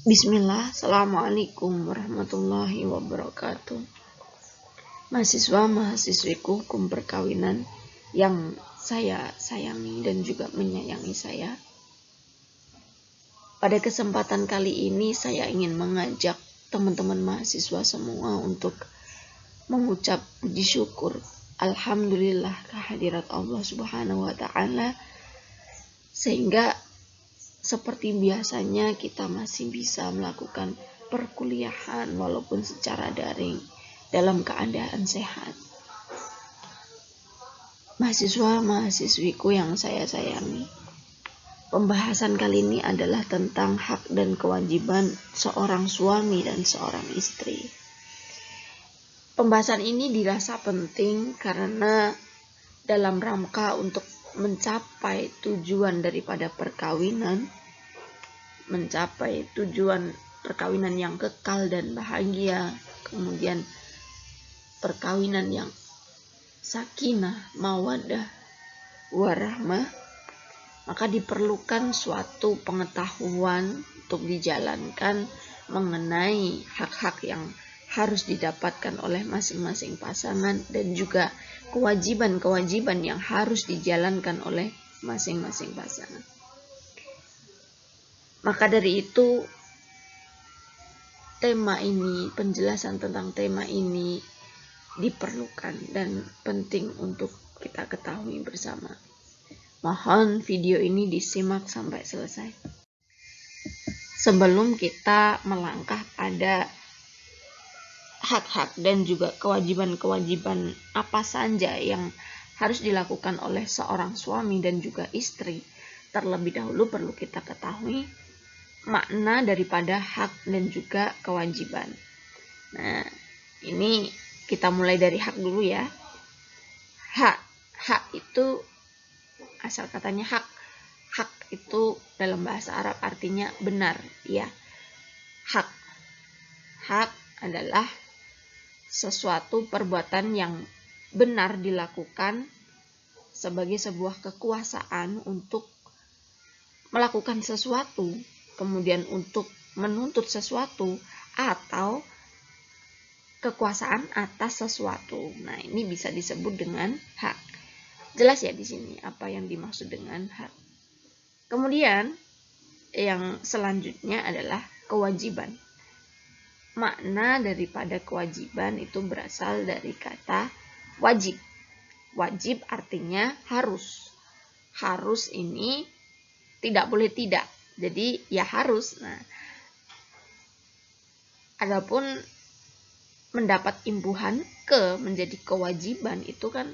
Bismillah, Assalamualaikum warahmatullahi wabarakatuh. Mahasiswa-mahasiswiku hukum perkawinan yang saya sayangi dan juga menyayangi saya. Pada kesempatan kali ini saya ingin mengajak teman-teman mahasiswa semua untuk mengucap puji syukur. Alhamdulillah kehadirat Allah Subhanahu wa Ta'ala, sehingga seperti biasanya kita masih bisa melakukan perkuliahan walaupun secara daring dalam keadaan sehat. Mahasiswa-mahasiswiku yang saya sayangi, pembahasan kali ini adalah tentang hak dan kewajiban seorang suami dan seorang istri. Pembahasan ini dirasa penting karena dalam rangka untuk mencapai tujuan daripada perkawinan, mencapai tujuan perkawinan yang kekal dan bahagia, kemudian perkawinan yang sakinah, mawaddah, warahmah, maka diperlukan suatu pengetahuan untuk dijalankan mengenai hak-hak yang harus didapatkan oleh masing-masing pasangan dan juga kewajiban-kewajiban yang harus dijalankan oleh masing-masing pasangan. Maka dari itu, tema ini, penjelasan tentang tema ini diperlukan dan penting untuk kita ketahui bersama. Mohon video ini disimak sampai selesai. Sebelum kita melangkah pada hak-hak dan juga kewajiban-kewajiban apa saja yang harus dilakukan oleh seorang suami dan juga istri, terlebih dahulu perlu kita ketahui makna daripada hak dan juga kewajiban. Nah, ini kita mulai dari hak dulu ya. Hak itu asal katanya hak. Hak itu dalam bahasa Arab artinya benar, ya. Hak adalah sesuatu perbuatan yang benar dilakukan sebagai sebuah kekuasaan untuk melakukan sesuatu, kemudian untuk menuntut sesuatu, atau kekuasaan atas sesuatu. Nah, ini bisa disebut dengan hak. Jelas ya di sini apa yang dimaksud dengan hak. Kemudian yang selanjutnya adalah kewajiban. Makna daripada kewajiban itu berasal dari kata wajib. Wajib artinya harus. Harus ini tidak boleh tidak. Jadi ya harus. Nah, adapun mendapat imbuhan ke menjadi kewajiban itu kan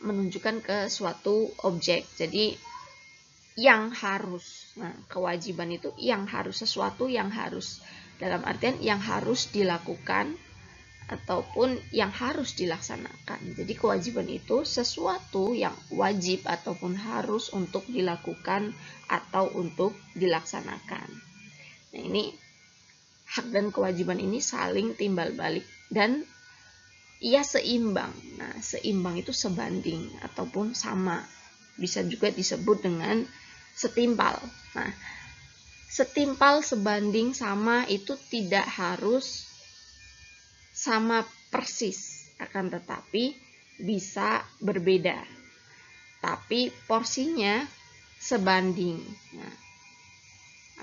menunjukkan ke suatu objek. Jadi yang harus. Nah, kewajiban itu yang harus, sesuatu yang harus. Dalam artian yang harus dilakukan ataupun yang harus dilaksanakan. Jadi kewajiban itu sesuatu yang wajib ataupun harus untuk dilakukan atau untuk dilaksanakan. Nah, ini hak dan kewajiban ini saling timbal balik dan ia seimbang. Nah, seimbang itu sebanding ataupun sama. Bisa juga disebut dengan setimpal. Nah, setimpal, sebanding, sama itu tidak harus sama persis, akan tetapi bisa berbeda. Tapi porsinya sebanding, nah,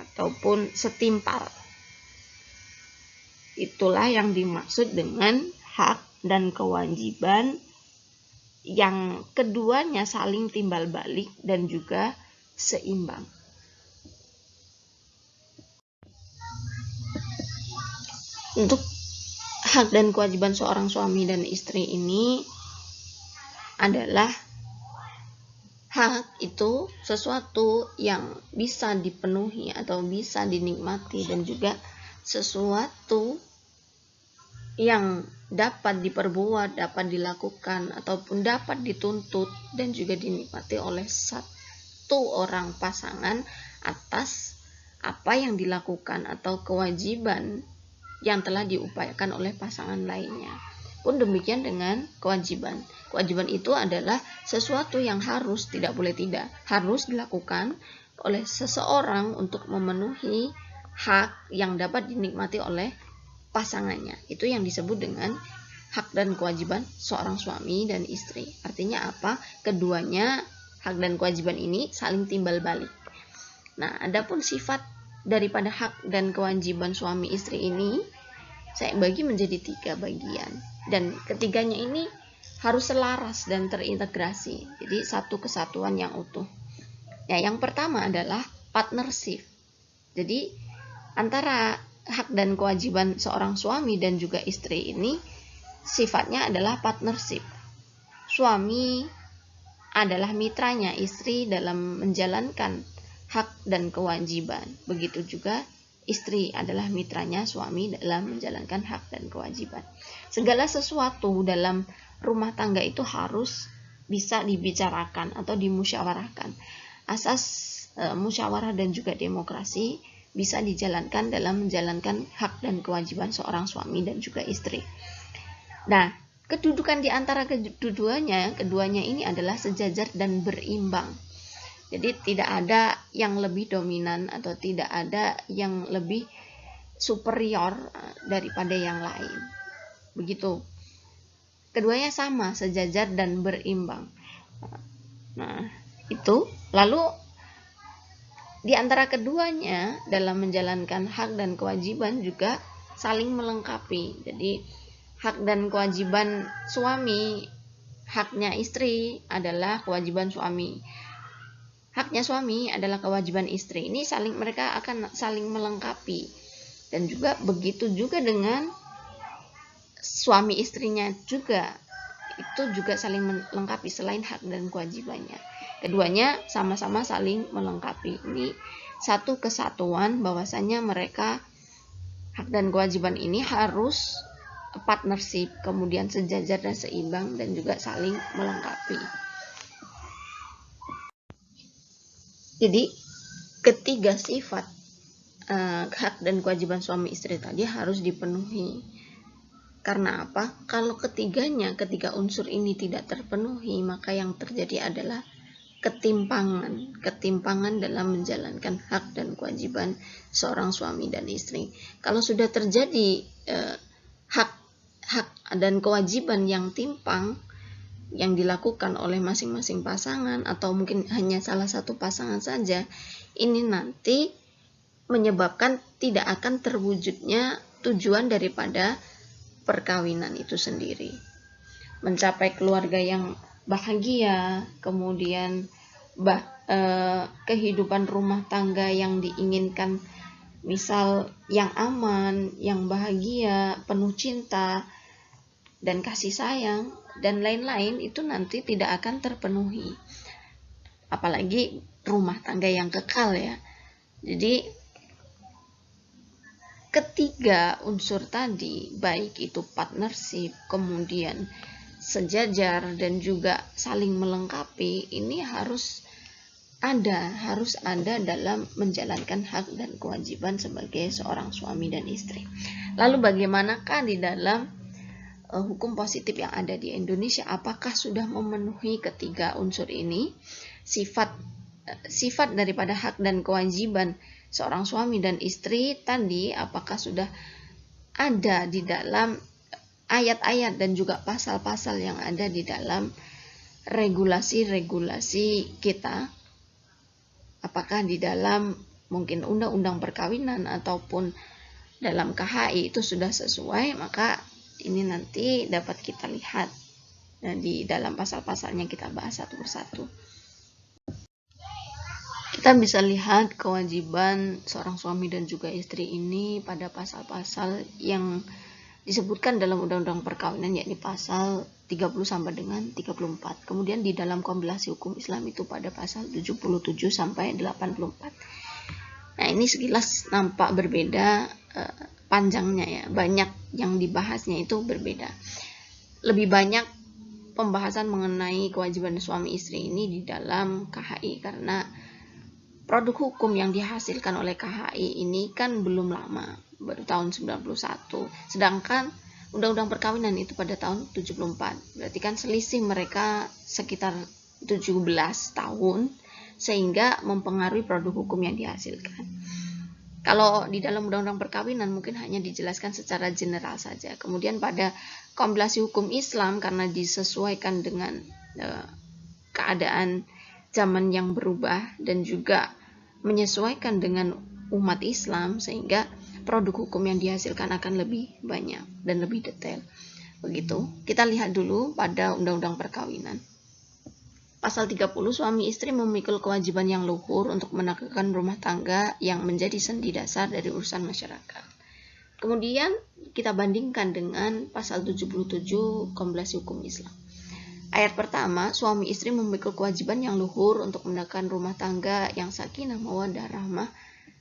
ataupun setimpal. Itulah yang dimaksud dengan hak dan kewajiban yang keduanya saling timbal balik dan juga seimbang. Untuk hak dan kewajiban seorang suami dan istri ini adalah hak itu sesuatu yang bisa dipenuhi atau bisa dinikmati dan juga sesuatu yang dapat diperbuat, dapat dilakukan ataupun dapat dituntut dan juga dinikmati oleh satu orang pasangan atas apa yang dilakukan atau kewajiban yang telah diupayakan oleh pasangan lainnya. Pun demikian dengan kewajiban. Kewajiban itu adalah sesuatu yang harus, tidak boleh tidak, harus dilakukan oleh seseorang untuk memenuhi hak yang dapat dinikmati oleh pasangannya. Itu yang disebut dengan hak dan kewajiban seorang suami dan istri. Artinya apa? Keduanya hak dan kewajiban ini saling timbal balik. Nah, adapun sifat daripada hak dan kewajiban suami istri ini saya bagi menjadi 3 bagian, dan ketiganya ini harus selaras dan terintegrasi, jadi satu kesatuan yang utuh. Ya, yang pertama adalah partnership. Jadi antara hak dan kewajiban seorang suami dan juga istri ini sifatnya adalah partnership. Suami adalah mitranya istri dalam menjalankan hak dan kewajiban. Begitu juga istri adalah mitranya suami dalam menjalankan hak dan kewajiban. Segala sesuatu dalam rumah tangga itu harus bisa dibicarakan atau dimusyawarahkan. Asas musyawarah dan juga demokrasi bisa dijalankan dalam menjalankan hak dan kewajiban seorang suami dan juga istri. Nah, kedudukan di antara keduanya ini adalah sejajar dan berimbang. Jadi tidak ada yang lebih dominan atau tidak ada yang lebih superior daripada yang lain. Begitu. Keduanya sama, sejajar dan berimbang. Nah, itu. Lalu di antara keduanya dalam menjalankan hak dan kewajiban juga saling melengkapi. Jadi hak dan kewajiban suami, haknya istri adalah kewajiban suami. Haknya suami adalah kewajiban istri. Ini mereka akan saling melengkapi. Dan juga begitu juga dengan suami istrinya juga. Itu juga saling melengkapi selain hak dan kewajibannya. Keduanya sama-sama saling melengkapi. Ini satu kesatuan bahwasanya mereka hak dan kewajiban ini harus partnership, kemudian sejajar dan seimbang dan juga saling melengkapi. Jadi ketiga sifat hak dan kewajiban suami istri tadi harus dipenuhi. Karena apa? Kalau ketiga unsur ini tidak terpenuhi, maka yang terjadi adalah ketimpangan dalam menjalankan hak dan kewajiban seorang suami dan istri. Kalau sudah terjadi hak dan kewajiban yang timpang yang dilakukan oleh masing-masing pasangan atau mungkin hanya salah satu pasangan saja, ini nanti menyebabkan tidak akan terwujudnya tujuan daripada perkawinan itu sendiri. Mencapai keluarga yang bahagia, kemudian kehidupan rumah tangga yang diinginkan, misal yang aman, yang bahagia, penuh cinta dan kasih sayang dan lain-lain, itu nanti tidak akan terpenuhi. Apalagi rumah tangga yang kekal ya. Jadi ketiga unsur tadi, baik itu partnership, kemudian sejajar dan juga saling melengkapi, ini harus ada dalam menjalankan hak dan kewajiban sebagai seorang suami dan istri. Lalu bagaimanakah di dalam hukum positif yang ada di Indonesia, apakah sudah memenuhi ketiga unsur ini? Sifat daripada hak dan kewajiban seorang suami dan istri tadi, apakah sudah ada di dalam ayat-ayat dan juga pasal-pasal yang ada di dalam regulasi-regulasi kita? Apakah di dalam mungkin undang-undang perkawinan ataupun dalam KHI itu sudah sesuai? Maka ini nanti dapat kita lihat di dalam pasal-pasalnya, kita bahas satu persatu. Kita bisa lihat kewajiban seorang suami dan juga istri ini pada pasal-pasal yang disebutkan dalam undang-undang perkawinan, yakni pasal 30 sampai dengan 34. Kemudian di dalam kompilasi hukum Islam itu pada pasal 77 sampai 84. Nah, ini sekilas nampak berbeda panjangnya ya, banyak yang dibahasnya itu berbeda. Lebih banyak pembahasan mengenai kewajiban suami istri ini di dalam KHI, karena produk hukum yang dihasilkan oleh KHI ini kan belum lama, baru tahun 91, sedangkan undang-undang perkawinan itu pada tahun 74. Berarti kan selisih mereka sekitar 17 tahun, sehingga mempengaruhi produk hukum yang dihasilkan. Kalau di dalam undang-undang perkawinan mungkin hanya dijelaskan secara general saja. Kemudian pada kompilasi hukum Islam, karena disesuaikan dengan keadaan zaman yang berubah dan juga menyesuaikan dengan umat Islam, sehingga produk hukum yang dihasilkan akan lebih banyak dan lebih detail. Begitu. Kita lihat dulu pada undang-undang perkawinan. Pasal 30, suami istri memikul kewajiban yang luhur untuk menegakkan rumah tangga yang menjadi sendi dasar dari urusan masyarakat. Kemudian kita bandingkan dengan pasal 77 kompilasi hukum Islam. Ayat pertama, suami istri memikul kewajiban yang luhur untuk menegakkan rumah tangga yang sakinah mawaddah rahmah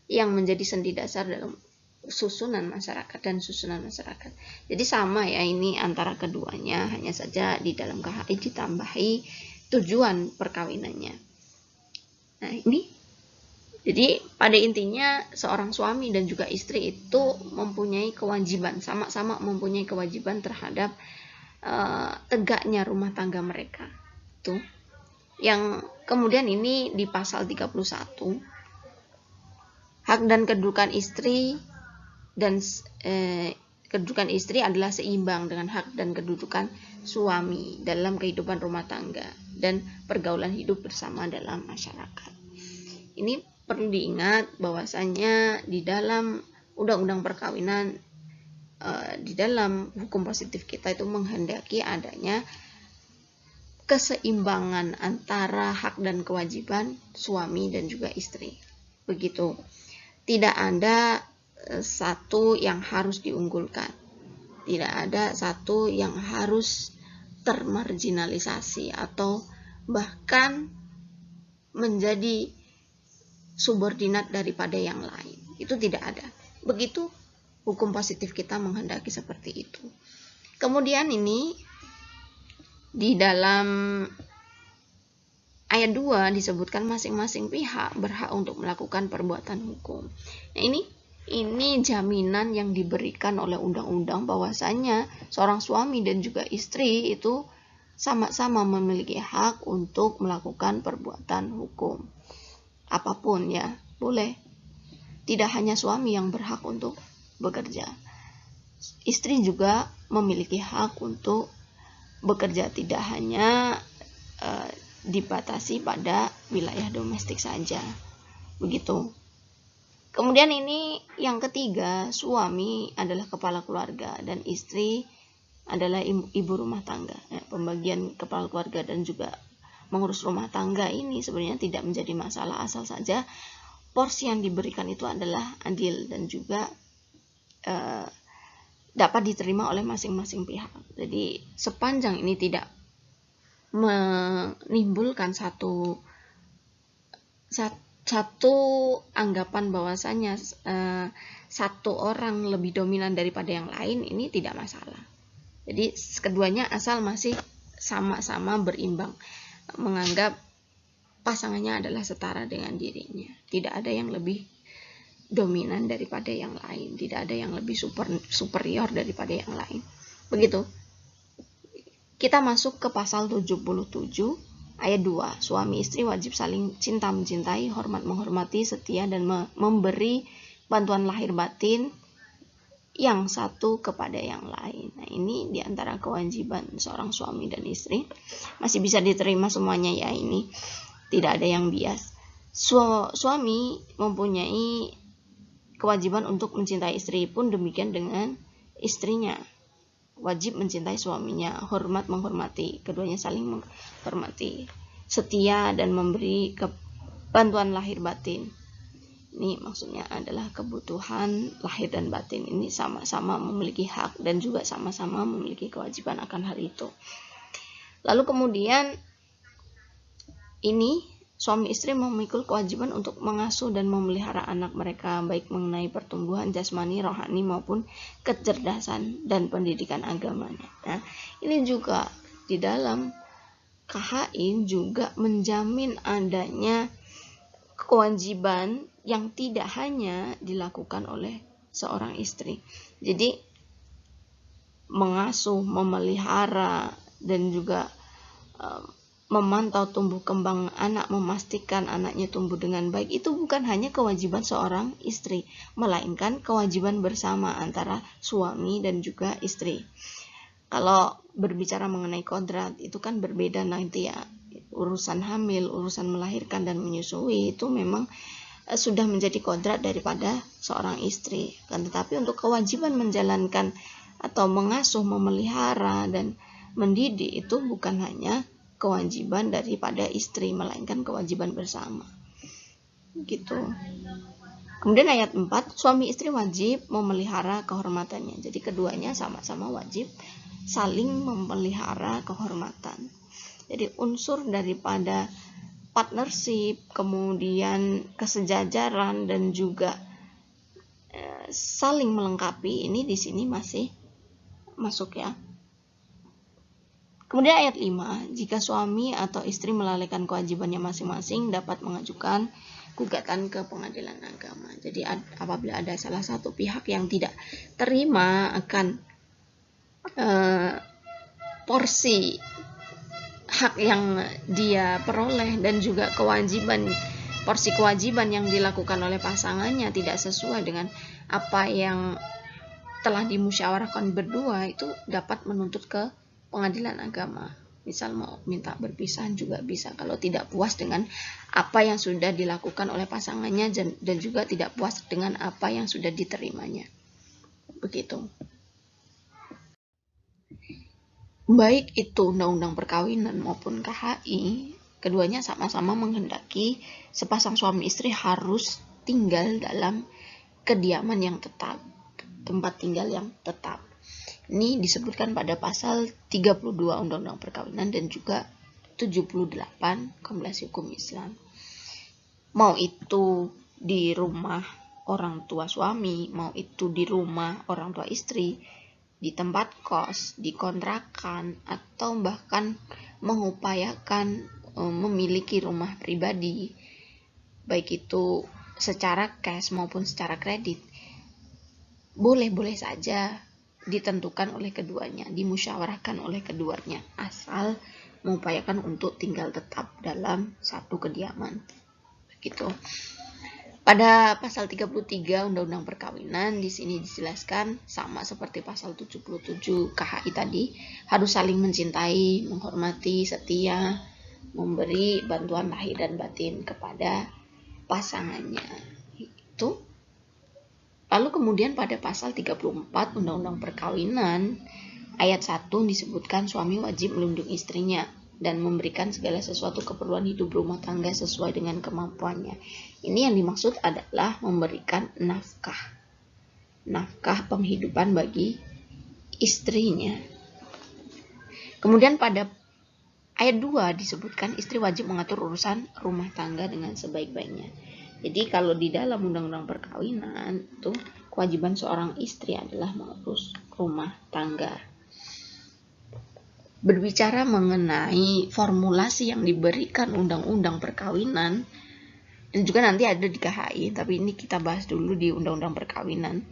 yang menjadi sendi dasar dalam susunan masyarakat dan susunan masyarakat. Jadi sama ya ini antara keduanya, hanya saja di dalam KHI ditambahi tujuan perkawinannya. Nah ini, jadi pada intinya seorang suami dan juga istri itu mempunyai kewajiban, sama-sama mempunyai kewajiban terhadap tegaknya rumah tangga mereka. Tuh. Yang kemudian ini di pasal 31, hak dan kedudukan istri dan kedudukan istri adalah seimbang dengan hak dan kedudukan suami dalam kehidupan rumah tangga dan pergaulan hidup bersama dalam masyarakat. Ini perlu diingat bahwasanya di dalam undang-undang perkawinan, di dalam hukum positif kita itu menghendaki adanya keseimbangan antara hak dan kewajiban suami dan juga istri. Begitu. Tidak ada satu yang harus diunggulkan. Tidak ada satu yang harus termarginalisasi atau bahkan menjadi subordinat daripada yang lain. Itu tidak ada. Begitu hukum positif kita menghendaki seperti itu. Kemudian ini di dalam ayat 2 disebutkan masing-masing pihak berhak untuk melakukan perbuatan hukum. Nah, ini jaminan yang diberikan oleh undang-undang bahwasanya seorang suami dan juga istri itu sama-sama memiliki hak untuk melakukan perbuatan hukum. Apapun ya, boleh. Tidak hanya suami yang berhak untuk bekerja. Istri juga memiliki hak untuk bekerja, tidak hanya dibatasi pada wilayah domestik saja. Begitu. Kemudian ini yang ketiga, suami adalah kepala keluarga dan istri adalah ibu rumah tangga. Pembagian kepala keluarga dan juga mengurus rumah tangga ini sebenarnya tidak menjadi masalah, asal saja porsi yang diberikan itu adalah adil dan juga dapat diterima oleh masing-masing pihak. Jadi sepanjang ini tidak menimbulkan satu anggapan bahwasanya satu orang lebih dominan daripada yang lain, ini tidak masalah. Jadi keduanya asal masih sama-sama berimbang, menganggap pasangannya adalah setara dengan dirinya. Tidak ada yang lebih dominan daripada yang lain, tidak ada yang lebih superior daripada yang lain. Begitu. Kita masuk ke pasal 77 ayat 2. Suami istri wajib saling cinta mencintai, hormat menghormati, setia dan memberi bantuan lahir batin yang satu kepada yang lain. Nah, ini diantara kewajiban seorang suami dan istri. Masih bisa diterima semuanya ya, ini tidak ada yang bias. Suami mempunyai kewajiban untuk mencintai istri, pun demikian dengan istrinya. Wajib mencintai suaminya, hormat menghormati, keduanya saling menghormati, setia dan memberi bantuan lahir batin. Ini maksudnya adalah kebutuhan lahir dan batin ini sama-sama memiliki hak dan juga sama-sama memiliki kewajiban akan hal itu. Lalu kemudian ini suami istri memikul kewajiban untuk mengasuh dan memelihara anak mereka, baik mengenai pertumbuhan jasmani, rohani maupun kecerdasan dan pendidikan agamanya. Nah, ini juga di dalam KHI juga menjamin adanya kewajiban yang tidak hanya dilakukan oleh seorang istri. Jadi mengasuh, memelihara dan juga memantau tumbuh kembang anak, memastikan anaknya tumbuh dengan baik, itu bukan hanya kewajiban seorang istri, melainkan kewajiban bersama antara suami dan juga istri. Kalau berbicara mengenai kodrat, itu kan berbeda nanti ya. Urusan hamil, urusan melahirkan dan menyusui itu memang sudah menjadi kodrat daripada seorang istri. Tetapi untuk kewajiban menjalankan atau mengasuh, memelihara, dan mendidik itu bukan hanya kewajiban daripada istri, melainkan kewajiban bersama. Gitu. Kemudian ayat 4, suami istri wajib memelihara kehormatannya. Jadi keduanya sama-sama wajib saling memelihara kehormatan. Jadi unsur daripada partnership, kemudian kesejajaran dan juga saling melengkapi ini di sini masih masuk ya. Kemudian ayat 5, jika suami atau istri melalaikan kewajibannya masing-masing dapat mengajukan gugatan ke pengadilan agama. Jadi apabila ada salah satu pihak yang tidak terima akan porsi hak yang dia peroleh dan juga porsi kewajiban yang dilakukan oleh pasangannya tidak sesuai dengan apa yang telah dimusyawarahkan berdua, itu dapat menuntut ke pengadilan agama. Misal mau minta berpisahan juga bisa kalau tidak puas dengan apa yang sudah dilakukan oleh pasangannya dan juga tidak puas dengan apa yang sudah diterimanya. Begitu. Baik itu undang-undang perkawinan maupun KHI, keduanya sama-sama menghendaki sepasang suami istri harus tinggal dalam kediaman yang tetap, tempat tinggal yang tetap. Ini disebutkan pada pasal 32 Undang-Undang Perkawinan dan juga 78 Kompilasi Hukum Islam. Mau itu di rumah orang tua suami, mau itu di rumah orang tua istri, di tempat kos, di kontrakan, atau bahkan mengupayakan memiliki rumah pribadi, baik itu secara cash maupun secara kredit, boleh-boleh saja ditentukan oleh keduanya, dimusyawarahkan oleh keduanya, asal mengupayakan untuk tinggal tetap dalam satu kediaman. Begitu. Pada pasal 33 Undang-Undang Perkawinan di sini dijelaskan sama seperti pasal 77 KHI tadi, harus saling mencintai, menghormati, setia, memberi bantuan lahir dan batin kepada pasangannya. Itu. Lalu kemudian pada pasal 34 Undang-Undang Perkawinan ayat 1 disebutkan suami wajib melindungi istrinya dan memberikan segala sesuatu keperluan hidup rumah tangga sesuai dengan kemampuannya. Ini yang dimaksud adalah memberikan nafkah penghidupan bagi istrinya. Kemudian pada ayat 2 disebutkan istri wajib mengatur urusan rumah tangga dengan sebaik-baiknya. Jadi kalau di dalam undang-undang perkawinan itu kewajiban seorang istri adalah mengurus rumah tangga. Berbicara mengenai formulasi yang diberikan undang-undang perkawinan, dan juga nanti ada di KHI, tapi ini kita bahas dulu di undang-undang perkawinan.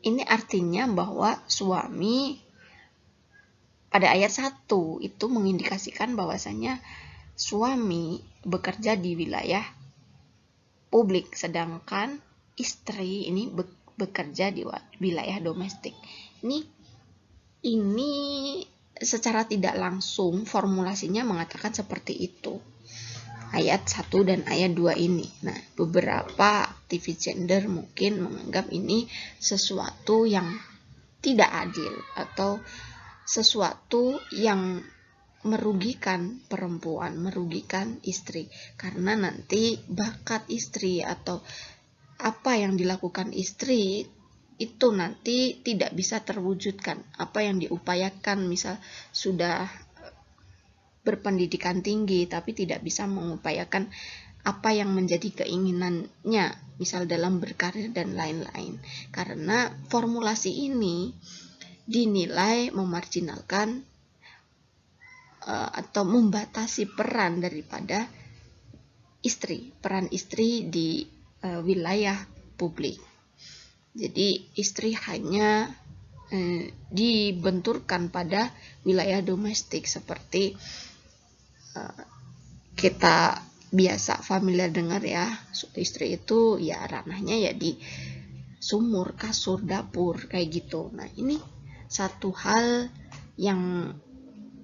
Ini artinya bahwa suami pada ayat 1 itu mengindikasikan bahwasanya suami bekerja di wilayah publik, sedangkan istri ini bekerja di wilayah domestik. Ini secara tidak langsung formulasinya mengatakan seperti itu. Ayat 1 dan ayat 2 ini. Nah, beberapa aktivis gender mungkin menganggap ini sesuatu yang tidak adil atau sesuatu yang merugikan perempuan, merugikan istri, karena nanti bakat istri atau apa yang dilakukan istri itu nanti tidak bisa terwujudkan. Apa yang diupayakan, misal sudah berpendidikan tinggi tapi tidak bisa mengupayakan apa yang menjadi keinginannya, misal dalam berkarir dan lain-lain, karena formulasi ini dinilai memarginalkan atau membatasi peran daripada istri, peran istri di wilayah publik. Jadi istri hanya dibenturkan pada wilayah domestik seperti kita biasa familiar dengar ya, istri itu ya ranahnya ya di sumur, kasur, dapur, kayak gitu. Nah, ini satu hal yang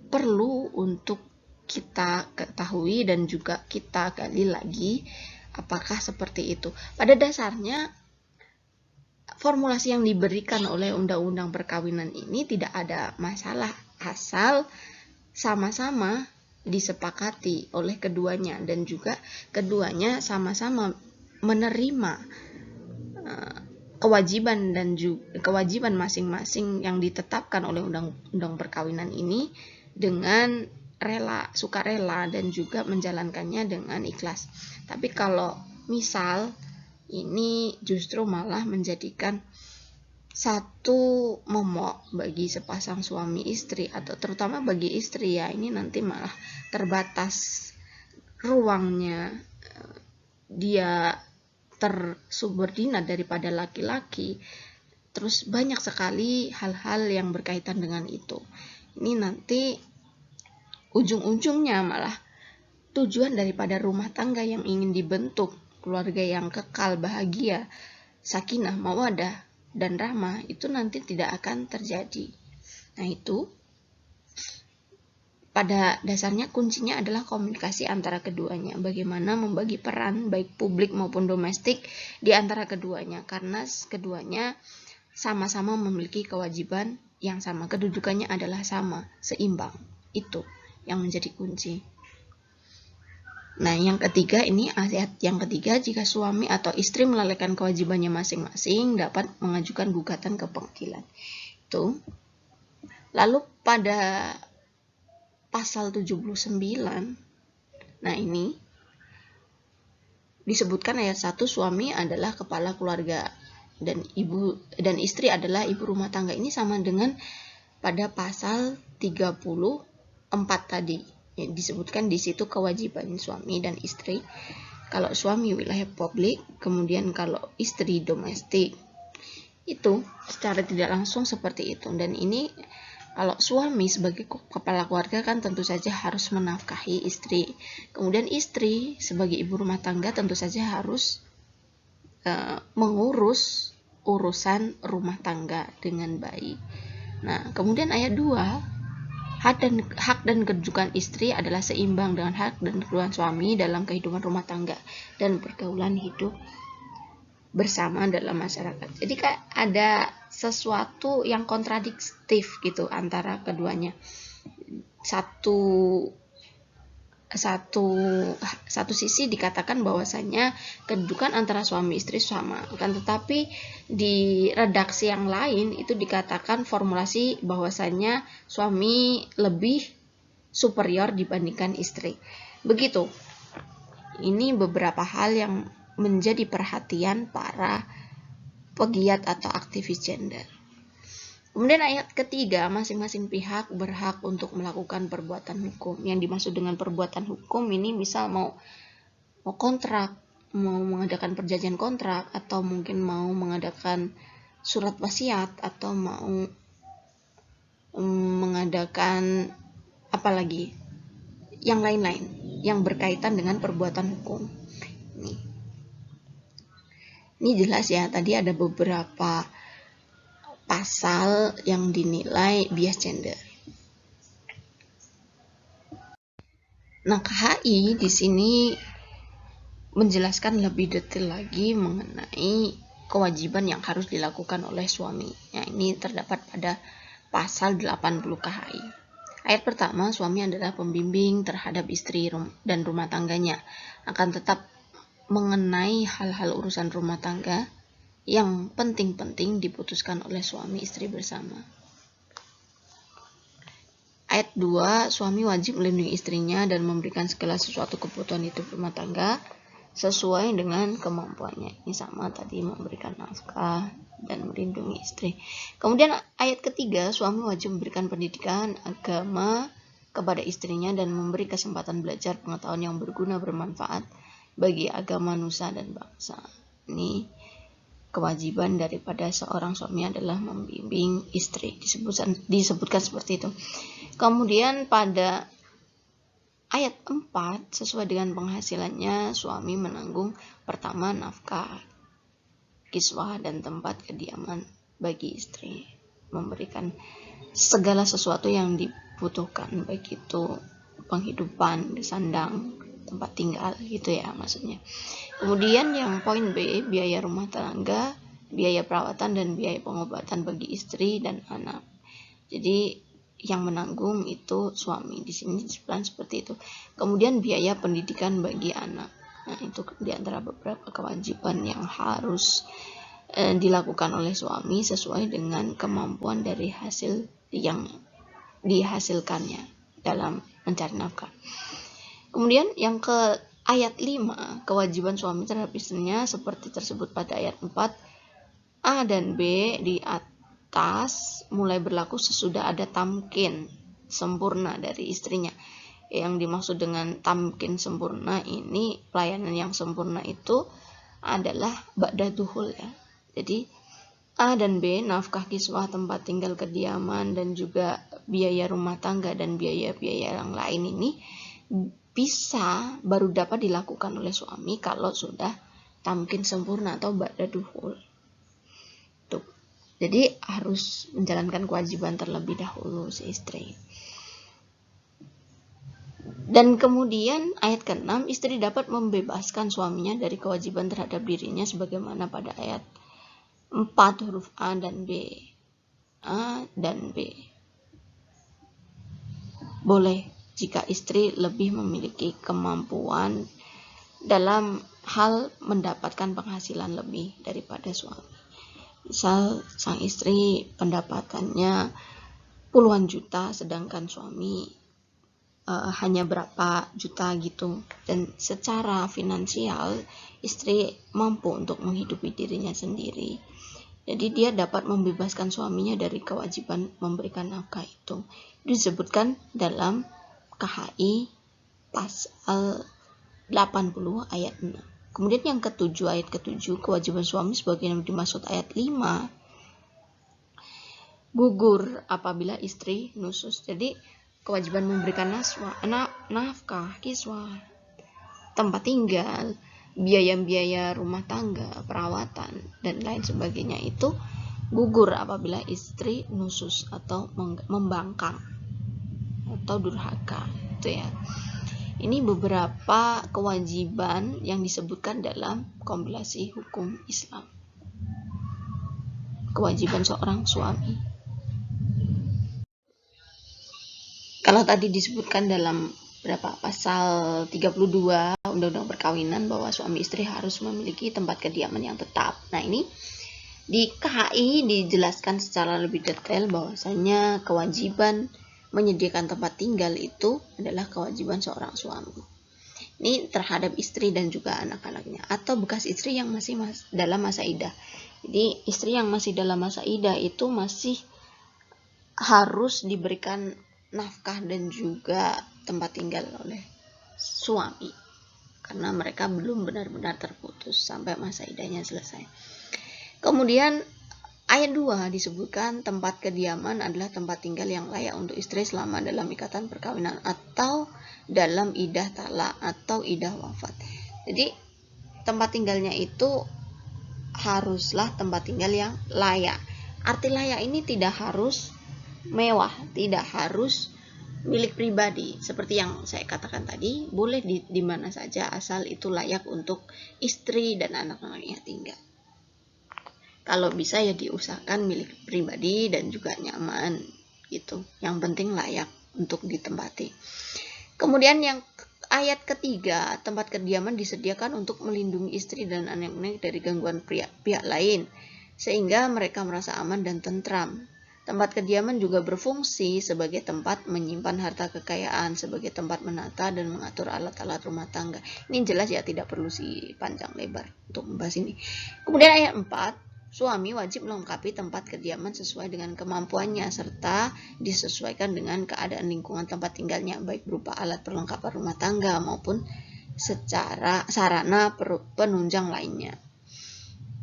perlu untuk kita ketahui dan juga kita gali lagi, apakah seperti itu. Pada dasarnya formulasi yang diberikan oleh undang-undang perkawinan ini tidak ada masalah, asal sama-sama disepakati oleh keduanya dan juga keduanya sama-sama menerima kewajiban masing-masing yang ditetapkan oleh undang-undang perkawinan ini dengan sukarela dan juga menjalankannya dengan ikhlas. Tapi kalau misal ini justru malah menjadikan satu momok bagi sepasang suami istri, atau terutama bagi istri ya, ini nanti malah terbatas ruangnya, dia tersubordinat daripada laki-laki, terus banyak sekali hal-hal yang berkaitan dengan itu. Ini nanti ujung-ujungnya malah tujuan daripada rumah tangga yang ingin dibentuk, keluarga yang kekal, bahagia, sakinah, mawadah, dan rahmah, itu nanti tidak akan terjadi. Nah, itu pada dasarnya kuncinya adalah komunikasi antara keduanya, bagaimana membagi peran baik publik maupun domestik di antara keduanya, karena keduanya sama-sama memiliki kewajiban yang sama, kedudukannya adalah sama, seimbang. Itu yang menjadi kunci. Nah, yang ketiga, ini ayat yang ketiga, jika suami atau istri melalaikan kewajibannya masing-masing dapat mengajukan gugatan ke pengadilan. Itu. Lalu pada pasal 79, nah ini disebutkan ayat 1, suami adalah kepala keluarga dan istri adalah ibu rumah tangga. Ini sama dengan pada pasal 34 tadi. Ya, disebutkan di situ kewajiban suami dan istri. Kalau suami wilayah publik, kemudian kalau istri domestik. Itu secara tidak langsung seperti itu. Dan ini kalau suami sebagai kepala keluarga kan tentu saja harus menafkahi istri. Kemudian istri sebagai ibu rumah tangga tentu saja harus mengurus urusan rumah tangga dengan baik. Nah, kemudian ayat 2, hak dan kedudukan istri adalah seimbang dengan hak dan kedudukan suami dalam kehidupan rumah tangga dan pergaulan hidup bersama dalam masyarakat. Jadi kan ada sesuatu yang kontradiktif gitu antara keduanya. Satu sisi dikatakan bahwasanya kedudukan antara suami istri sama, kan, tetapi di redaksi yang lain itu dikatakan formulasi bahwasanya suami lebih superior dibandingkan istri. Begitu. Ini beberapa hal yang menjadi perhatian para pegiat atau aktivis gender. Kemudian ayat ketiga, masing-masing pihak berhak untuk melakukan perbuatan hukum. Yang dimaksud dengan perbuatan hukum ini misal mau kontrak, mau mengadakan perjanjian kontrak, atau mungkin mau mengadakan surat wasiat, atau mau mengadakan apalagi yang lain-lain yang berkaitan dengan perbuatan hukum. Ini jelas ya, tadi ada beberapa pasal yang dinilai bias gender. Nah, KHI di sini menjelaskan lebih detail lagi mengenai kewajiban yang harus dilakukan oleh suami. Nah, ini terdapat pada pasal 80 KHI. Ayat pertama, suami adalah pembimbing terhadap istri dan rumah tangganya, akan tetap mengenai hal-hal urusan rumah tangga yang penting-penting diputuskan oleh suami istri bersama. Ayat 2, suami wajib melindungi istrinya dan memberikan segala sesuatu kebutuhan hidup rumah tangga sesuai dengan kemampuannya. Ini sama tadi, memberikan nafkah dan melindungi istri. Kemudian ayat ketiga, suami wajib memberikan pendidikan agama kepada istrinya dan memberi kesempatan belajar pengetahuan yang berguna bermanfaat bagi agama, nusa, dan bangsa. Ini kewajiban daripada seorang suami adalah membimbing istri, disebutkan seperti itu. Kemudian pada ayat 4, sesuai dengan penghasilannya, suami menanggung pertama nafkah, kiswah, dan tempat kediaman bagi istri, memberikan segala sesuatu yang dibutuhkan, baik itu penghidupan, sandang, tempat tinggal gitu ya maksudnya. Kemudian yang poin B, biaya rumah tangga, biaya perawatan, dan biaya pengobatan bagi istri dan anak. Jadi yang menanggung itu suami, di sini disebutkan seperti itu. Kemudian biaya pendidikan bagi anak. Nah, itu diantara beberapa kewajiban yang harus dilakukan oleh suami sesuai dengan kemampuan dari hasil yang dihasilkannya dalam mencari nafkah. Kemudian yang ke ayat 5, kewajiban suami terhadap istrinya seperti tersebut pada ayat 4, A dan B di atas mulai berlaku sesudah ada tamkin sempurna dari istrinya. Yang dimaksud dengan tamkin sempurna ini, pelayanan yang sempurna itu adalah ba'da duhul ya. Jadi A dan B, nafkah, kiswah, tempat tinggal, kediaman, dan juga biaya rumah tangga dan biaya-biaya yang lain ini bisa baru dapat dilakukan oleh suami kalau sudah tamkin sempurna atau ba'da duhul. Tuh. Jadi harus menjalankan kewajiban terlebih dahulu si istri. Dan kemudian ayat ke-6, istri dapat membebaskan suaminya dari kewajiban terhadap dirinya sebagaimana pada ayat 4 huruf A dan B. A dan B. Boleh jika istri lebih memiliki kemampuan dalam hal mendapatkan penghasilan lebih daripada suami. Misal sang istri pendapatannya puluhan juta sedangkan suami hanya berapa juta gitu, dan secara finansial istri mampu untuk menghidupi dirinya sendiri. Jadi dia dapat membebaskan suaminya dari kewajiban memberikan nafkah itu. Disebutkan dalam KHI pasal 80 ayat 6. Kemudian yang ketujuh, ayat ketujuh, kewajiban suami sebagai yang dimaksud ayat 5 gugur apabila istri nusus. Jadi kewajiban memberikan nafkah, kiswah, tempat tinggal, biaya-biaya rumah tangga, perawatan, dan lain sebagainya itu gugur apabila istri nusus atau membangkang atau durhaka. Itu ya. Ini beberapa kewajiban yang disebutkan dalam kompilasi hukum Islam. Kewajiban seorang suami. Kalau tadi disebutkan dalam pasal 32 Undang-Undang Perkawinan bahwa suami istri harus memiliki tempat kediaman yang tetap. Nah, ini di KHI dijelaskan secara lebih detail bahwasanya kewajiban menyediakan tempat tinggal itu adalah kewajiban seorang suami. Ini terhadap istri dan juga anak-anaknya atau bekas istri yang masih dalam masa idah. Jadi istri yang masih dalam masa idah itu masih harus diberikan nafkah dan juga tempat tinggal oleh suami karena mereka belum benar-benar terputus sampai masa idahnya selesai. Kemudian ayat 2 disebutkan tempat kediaman adalah tempat tinggal yang layak untuk istri selama dalam ikatan perkawinan atau dalam idah talak atau idah wafat. Jadi tempat tinggalnya itu haruslah tempat tinggal yang layak. Arti layak ini tidak harus mewah, tidak harus milik pribadi. Seperti yang saya katakan tadi, boleh di mana saja asal itu layak untuk istri dan anak-anaknya tinggal. Kalau bisa ya diusahakan milik pribadi dan juga nyaman gitu. Yang penting layak untuk ditempati. Kemudian yang ayat ketiga, tempat kediaman disediakan untuk melindungi istri dan anak-anak dari gangguan pihak lain sehingga mereka merasa aman dan tentram. Tempat kediaman juga berfungsi sebagai tempat menyimpan harta kekayaan, sebagai tempat menata dan mengatur alat-alat rumah tangga. Ini jelas ya, tidak perlu panjang lebar untuk membahas ini. Kemudian ayat 4, suami wajib melengkapi tempat kediaman sesuai dengan kemampuannya serta disesuaikan dengan keadaan lingkungan tempat tinggalnya, baik berupa alat perlengkapan rumah tangga maupun secara sarana penunjang lainnya.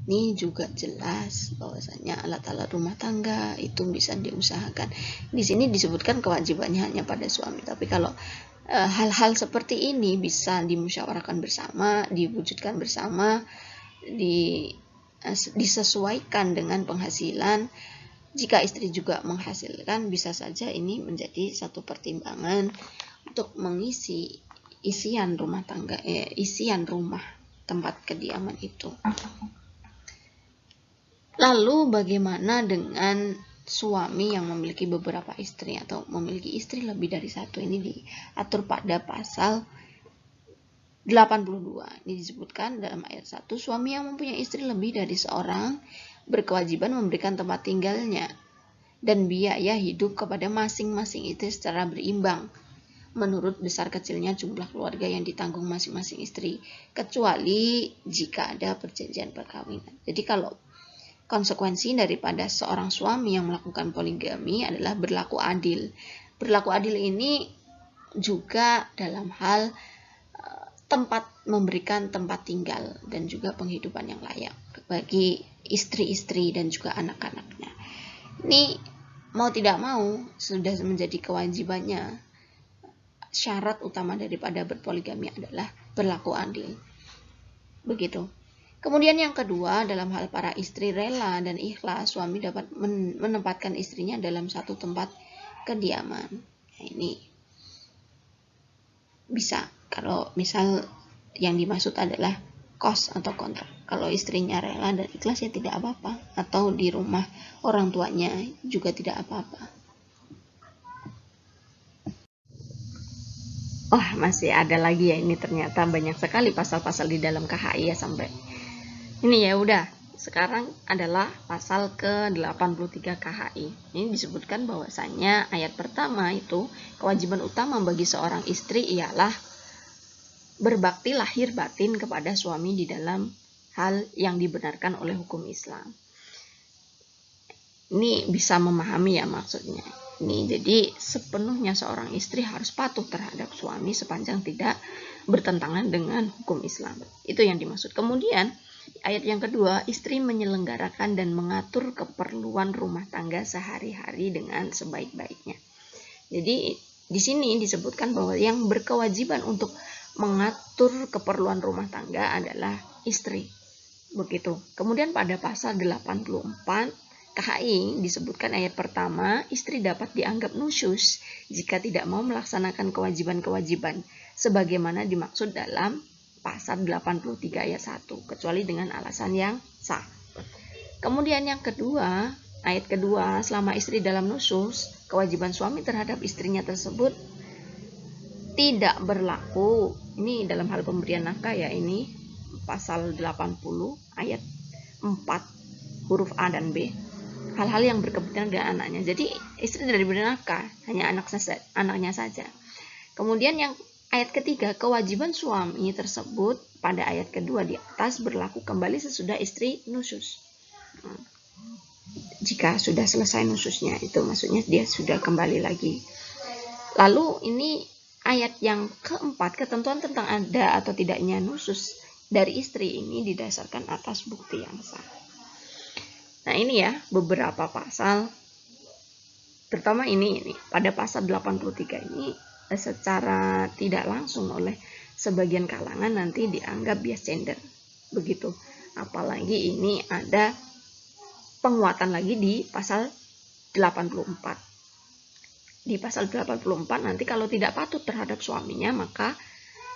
Ini juga jelas bahwasanya alat-alat rumah tangga itu bisa diusahakan. Di sini disebutkan kewajibannya hanya pada suami, tapi kalau hal-hal seperti ini bisa dimusyawarahkan bersama, diwujudkan bersama, disesuaikan dengan penghasilan. Jika istri juga menghasilkan, bisa saja ini menjadi satu pertimbangan untuk mengisi isian rumah tangga, isian rumah tempat kediaman itu. Lalu bagaimana dengan suami yang memiliki beberapa istri atau memiliki istri lebih dari satu? Ini diatur pada pasal 82. Ini disebutkan dalam ayat 1, suami yang mempunyai istri lebih dari seorang berkewajiban memberikan tempat tinggalnya dan biaya hidup kepada masing-masing istri secara berimbang menurut besar kecilnya jumlah keluarga yang ditanggung masing-masing istri, kecuali jika ada perjanjian perkawinan. Jadi kalau konsekuensi daripada seorang suami yang melakukan poligami adalah berlaku adil. Berlaku adil ini juga dalam hal memberikan tempat tinggal dan juga penghidupan yang layak bagi istri-istri dan juga anak-anaknya. Ini mau tidak mau sudah menjadi kewajibannya. Syarat utama daripada berpoligami adalah berlaku adil. Begitu. Kemudian yang kedua, dalam hal para istri rela dan ikhlas, suami dapat menempatkan istrinya dalam satu tempat kediaman. Nah, ini bisa kalau misal yang dimaksud adalah kos atau kontrak. Kalau istrinya rela dan ikhlas ya tidak apa-apa, atau di rumah orang tuanya juga tidak apa-apa. Oh, masih ada lagi ya, ini ternyata banyak sekali pasal-pasal di dalam KHI ya sampai ini ya udah. Sekarang adalah pasal ke-83 KHI. Ini disebutkan bahwasannya ayat pertama itu kewajiban utama bagi seorang istri ialah berbakti lahir batin kepada suami di dalam hal yang dibenarkan oleh hukum Islam. Ini bisa memahami ya maksudnya. Ini jadi sepenuhnya seorang istri harus patuh terhadap suami sepanjang tidak bertentangan dengan hukum Islam. Itu yang dimaksud. Kemudian ayat yang kedua, istri menyelenggarakan dan mengatur keperluan rumah tangga sehari-hari dengan sebaik-baiknya. Jadi di sini disebutkan bahwa yang berkewajiban untuk mengatur keperluan rumah tangga adalah istri. Begitu. Kemudian pada pasal 84 KHI disebutkan ayat pertama, istri dapat dianggap nusyus jika tidak mau melaksanakan kewajiban-kewajiban sebagaimana dimaksud dalam pasal 83 ayat 1, kecuali dengan alasan yang sah. Kemudian yang kedua, ayat kedua, selama istri dalam nusyus, kewajiban suami terhadap istrinya tersebut tidak berlaku. Ini dalam hal pemberian nafkah ya, ini pasal 80 ayat 4 huruf A dan B. Hal-hal yang berkepentingan dengan anaknya. Jadi istri tidak diberi nafkah, hanya anaknya saja. Kemudian yang ayat ketiga, kewajiban suami tersebut pada ayat kedua di atas berlaku kembali sesudah istri nusyus. Jika sudah selesai nusyusnya, itu maksudnya dia sudah kembali lagi. Lalu ini ayat yang keempat, ketentuan tentang ada atau tidaknya nusyus dari istri ini didasarkan atas bukti yang sah. Nah ini ya beberapa pasal, terutama ini pada pasal 83 ini secara tidak langsung oleh sebagian kalangan nanti dianggap bias gender. Begitu. Apalagi ini ada penguatan lagi di pasal 84. Di pasal 84 nanti kalau tidak patuh terhadap suaminya maka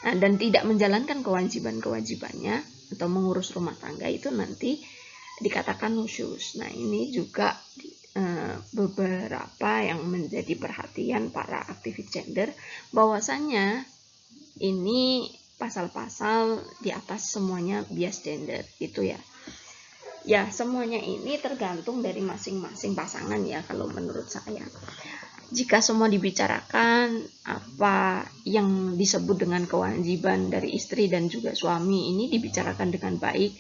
dan tidak menjalankan kewajiban-kewajibannya atau mengurus rumah tangga itu nanti dikatakan nusyus. Nah ini juga beberapa yang menjadi perhatian para aktivis gender bahwasannya ini pasal-pasal di atas semuanya bias gender gitu ya. Ya semuanya ini tergantung dari masing-masing pasangan ya kalau menurut saya. Jika semua dibicarakan apa yang disebut dengan kewajiban dari istri dan juga suami ini dibicarakan dengan baik,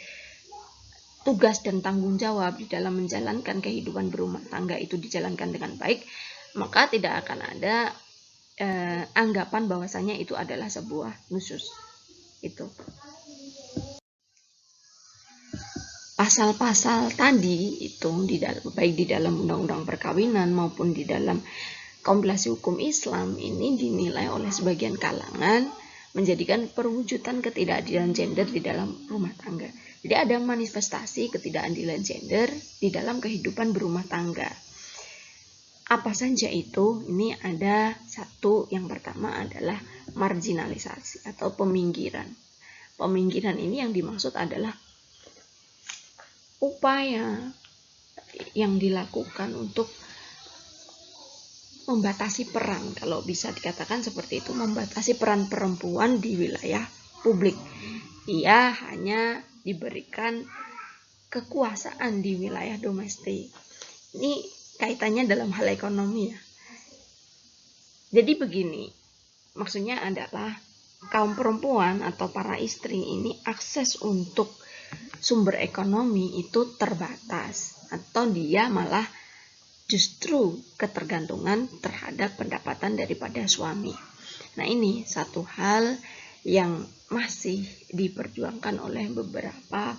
tugas dan tanggung jawab di dalam menjalankan kehidupan berumah tangga itu dijalankan dengan baik, maka tidak akan ada anggapan bahwasanya itu adalah sebuah nusyus. Itu. Pasal-pasal tadi itu baik di dalam undang-undang perkawinan maupun di dalam kompilasi hukum Islam ini dinilai oleh sebagian kalangan menjadikan perwujudan ketidakadilan gender di dalam rumah tangga. Jadi ada manifestasi ketidakadilan gender di dalam kehidupan berumah tangga. Apa saja itu? Ini ada satu, yang pertama adalah marginalisasi atau peminggiran. Peminggiran ini yang dimaksud adalah upaya yang dilakukan untuk membatasi peran, kalau bisa dikatakan seperti itu, membatasi peran perempuan di wilayah publik. Ia hanya diberikan kekuasaan di wilayah domestik. Ini kaitannya dalam hal ekonomi ya. Jadi begini, maksudnya adalah kaum perempuan atau para istri ini akses untuk sumber ekonomi itu terbatas, atau dia malah justru ketergantungan terhadap pendapatan daripada suami. Nah, ini satu hal yang masih diperjuangkan oleh beberapa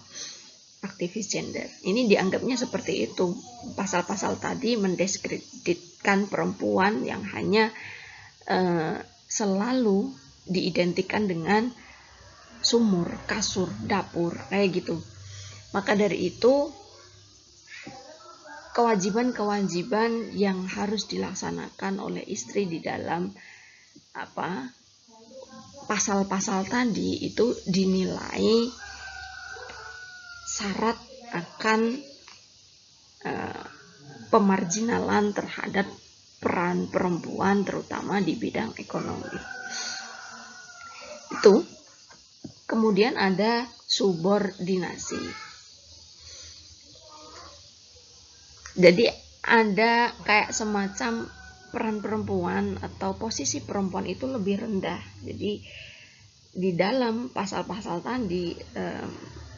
aktivis gender. Ini dianggapnya seperti itu. Pasal-pasal tadi mendiskreditkan perempuan yang hanya selalu diidentikan dengan sumur, kasur, dapur, kayak gitu. Maka dari itu, kewajiban-kewajiban yang harus dilaksanakan oleh istri di dalam pasal-pasal tadi itu dinilai syarat akan pemarginalan terhadap peran perempuan, terutama di bidang ekonomi. Itu. Kemudian ada subordinasi. Jadi ada kayak semacam peran perempuan atau posisi perempuan itu lebih rendah. Jadi di dalam pasal-pasal tadi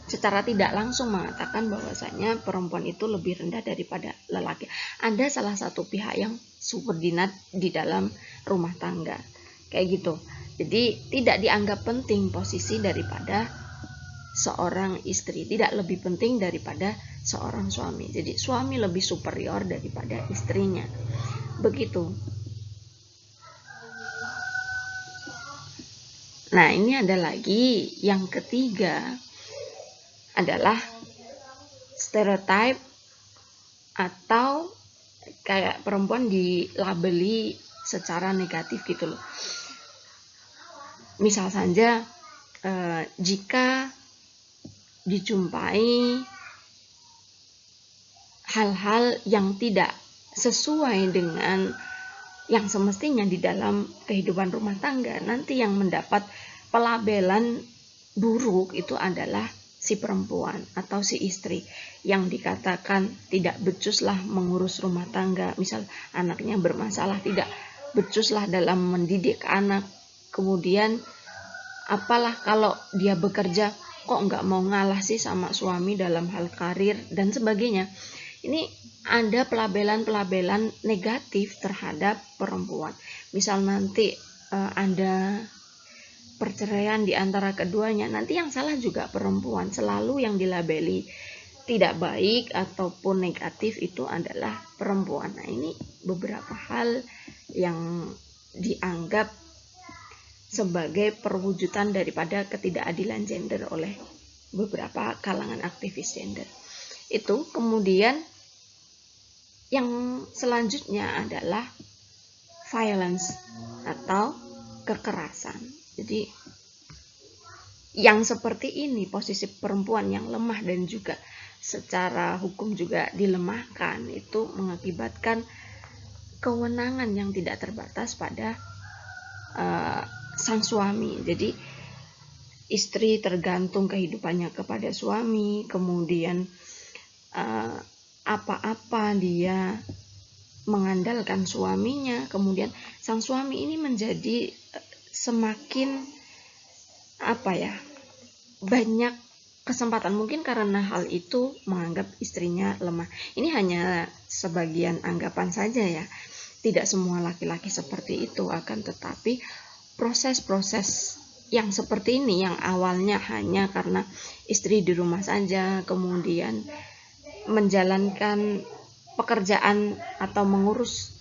secara tidak langsung mengatakan bahwasanya perempuan itu lebih rendah daripada lelaki. Ada salah satu pihak yang subordinat di dalam rumah tangga, kayak gitu. Jadi tidak dianggap penting posisi daripada seorang istri, tidak lebih penting daripada seorang suami. Jadi suami lebih superior daripada istrinya. Begitu. Nah, ini ada lagi yang ketiga adalah stereotype atau kayak perempuan dilabeli secara negatif gitu loh. Misal saja jika dijumpai hal-hal yang tidak sesuai dengan yang semestinya di dalam kehidupan rumah tangga, nanti yang mendapat pelabelan buruk itu adalah si perempuan atau si istri yang dikatakan tidak becuslah mengurus rumah tangga. Misal anaknya bermasalah, tidak becuslah dalam mendidik anak. Kemudian apalah kalau dia bekerja kok nggak mau ngalah sih sama suami dalam hal karir dan sebagainya. Ini ada pelabelan-pelabelan negatif terhadap perempuan. Misal nanti ada perceraian di antara keduanya, nanti yang salah juga perempuan. Selalu yang dilabeli tidak baik ataupun negatif itu adalah perempuan. Nah, ini beberapa hal yang dianggap sebagai perwujudan daripada ketidakadilan gender oleh beberapa kalangan aktivis gender. Itu. Kemudian yang selanjutnya adalah violence atau kekerasan. Jadi yang seperti ini, posisi perempuan yang lemah dan juga secara hukum juga dilemahkan, itu mengakibatkan kewenangan yang tidak terbatas pada sang suami. Jadi istri tergantung kehidupannya kepada suami, kemudian apa-apa dia mengandalkan suaminya, kemudian sang suami ini menjadi semakin banyak kesempatan, mungkin karena hal itu menganggap istrinya lemah. Ini hanya sebagian anggapan saja ya, tidak semua laki-laki seperti itu, akan tetapi proses-proses yang seperti ini yang awalnya hanya karena istri di rumah saja, kemudian menjalankan pekerjaan atau mengurus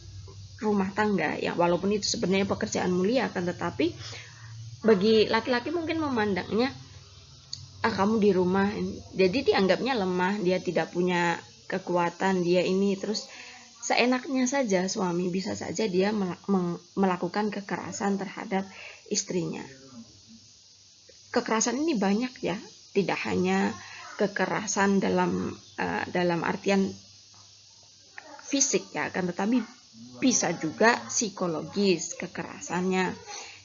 rumah tangga, ya walaupun itu sebenarnya pekerjaan mulia kan, tetapi bagi laki-laki mungkin memandangnya kamu di rumah, jadi dianggapnya lemah, dia tidak punya kekuatan, dia ini terus seenaknya saja. Suami bisa saja dia melakukan kekerasan terhadap istrinya. Kekerasan ini banyak ya, tidak hanya kekerasan dalam artian fisik ya kan, tetapi bisa juga psikologis kekerasannya,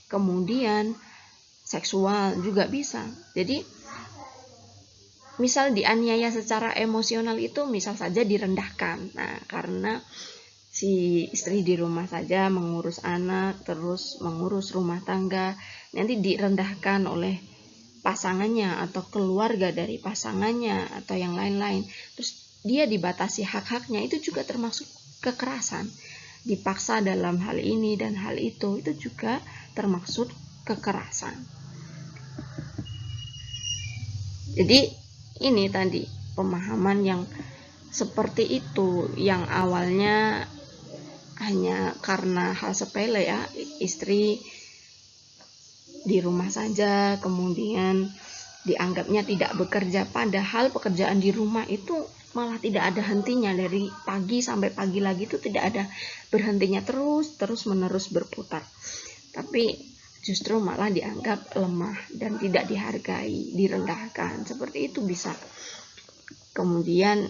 kemudian seksual juga bisa. Jadi misal dianiaya secara emosional itu misal saja direndahkan. Nah, karena si istri di rumah saja mengurus anak, terus mengurus rumah tangga, nanti direndahkan oleh pasangannya atau keluarga dari pasangannya atau yang lain-lain. Terus dia dibatasi hak-haknya, itu juga termasuk kekerasan. Dipaksa dalam hal ini dan hal itu juga termasuk kekerasan. Jadi ini tadi pemahaman yang seperti itu, yang awalnya hanya karena hal sepele ya, istri di rumah saja kemudian dianggapnya tidak bekerja, padahal pekerjaan di rumah itu malah tidak ada hentinya, dari pagi sampai pagi lagi itu tidak ada berhentinya, terus menerus berputar, tapi justru malah dianggap lemah dan tidak dihargai, direndahkan, seperti itu bisa. Kemudian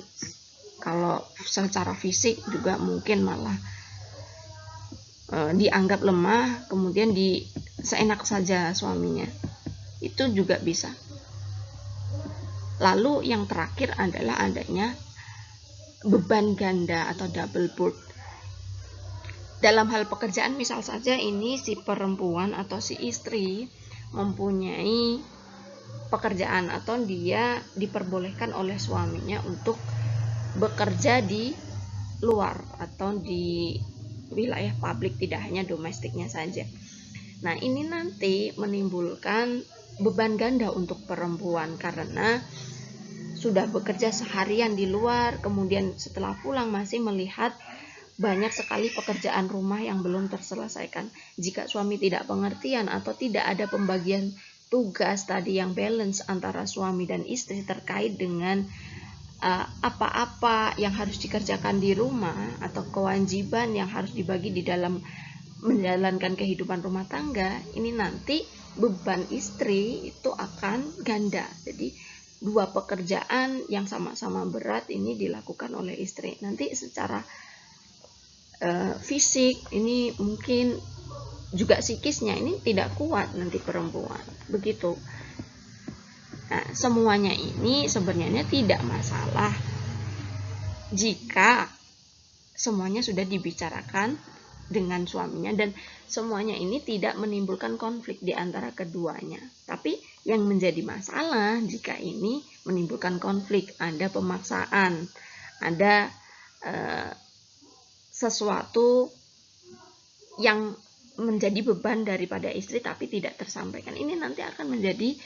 kalau secara fisik juga mungkin malah dianggap lemah, kemudian seenak saja suaminya, itu juga bisa. Lalu yang terakhir adalah adanya beban ganda atau double burden. Dalam hal pekerjaan misal saja ini si perempuan atau si istri mempunyai pekerjaan atau dia diperbolehkan oleh suaminya untuk bekerja di luar atau di wilayah publik, tidak hanya domestiknya saja. Nah, ini nanti menimbulkan beban ganda untuk perempuan karena sudah bekerja seharian di luar, kemudian setelah pulang masih melihat banyak sekali pekerjaan rumah yang belum terselesaikan. Jika suami tidak pengertian atau tidak ada pembagian tugas tadi yang balance antara suami dan istri terkait dengan apa-apa yang harus dikerjakan di rumah atau kewajiban yang harus dibagi di dalam menjalankan kehidupan rumah tangga, ini nanti beban istri itu akan ganda. Jadi dua pekerjaan yang sama-sama berat ini dilakukan oleh istri. Nanti secara fisik ini mungkin juga psikisnya ini tidak kuat nanti perempuan, begitu. Nah, semuanya ini sebenarnya tidak masalah jika semuanya sudah dibicarakan dengan suaminya dan semuanya ini tidak menimbulkan konflik di antara keduanya. Tapi yang menjadi masalah jika ini menimbulkan konflik, ada pemaksaan, ada sesuatu yang menjadi beban daripada istri tapi tidak tersampaikan. Ini nanti akan menjadi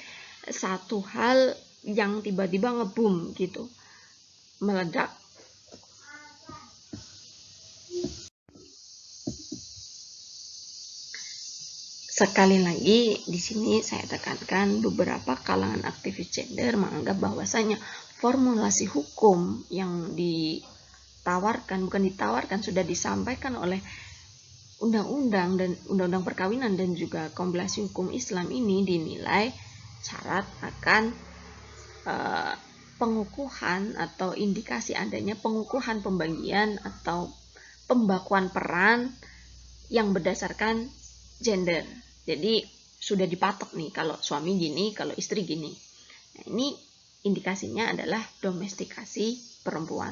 satu hal yang tiba-tiba ngebum gitu, meledak. Sekali lagi di sini saya tekankan, beberapa kalangan aktivis gender menganggap bahwasanya formulasi hukum yang sudah disampaikan oleh undang-undang dan undang-undang perkawinan dan juga kompilasi hukum Islam ini dinilai syarat akan pengukuhan atau indikasi adanya pengukuhan pembagian atau pembakuan peran yang berdasarkan gender. Jadi sudah dipatok nih, kalau suami gini, kalau istri gini. Nah, ini indikasinya adalah domestikasi perempuan.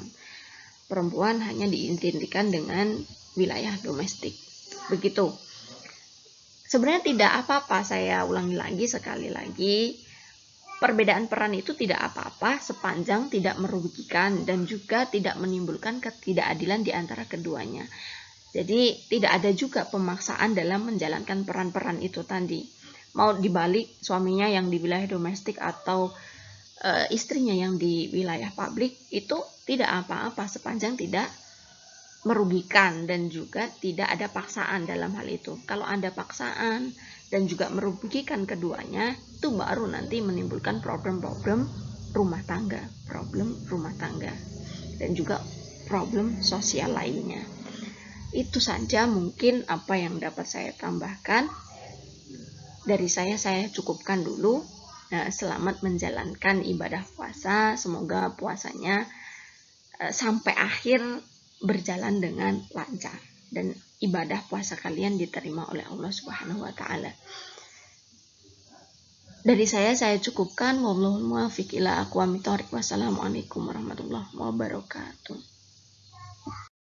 Perempuan hanya diidentikan dengan wilayah domestik. Begitu. Sebenarnya tidak apa-apa, saya ulangi lagi sekali lagi. Perbedaan peran itu tidak apa-apa sepanjang tidak merugikan dan juga tidak menimbulkan ketidakadilan di antara keduanya. Jadi tidak ada juga pemaksaan dalam menjalankan peran-peran itu tadi. Mau dibalik suaminya yang di wilayah domestik atau istrinya yang di wilayah publik, itu tidak apa-apa sepanjang tidak merugikan dan juga tidak ada paksaan dalam hal itu. Kalau ada paksaan dan juga merugikan keduanya, itu baru nanti menimbulkan problem rumah tangga dan juga problem sosial lainnya. Itu saja mungkin apa yang dapat saya tambahkan. Dari saya cukupkan dulu. Selamat menjalankan ibadah puasa. Semoga puasanya sampai akhir berjalan dengan lancar dan ibadah puasa kalian diterima oleh Allah Subhanahu wa taala. Dari saya cukupkan. Wallahul muwaffiq ila aqwamit thoriq. Wassalamualaikum warahmatullahi wabarakatuh.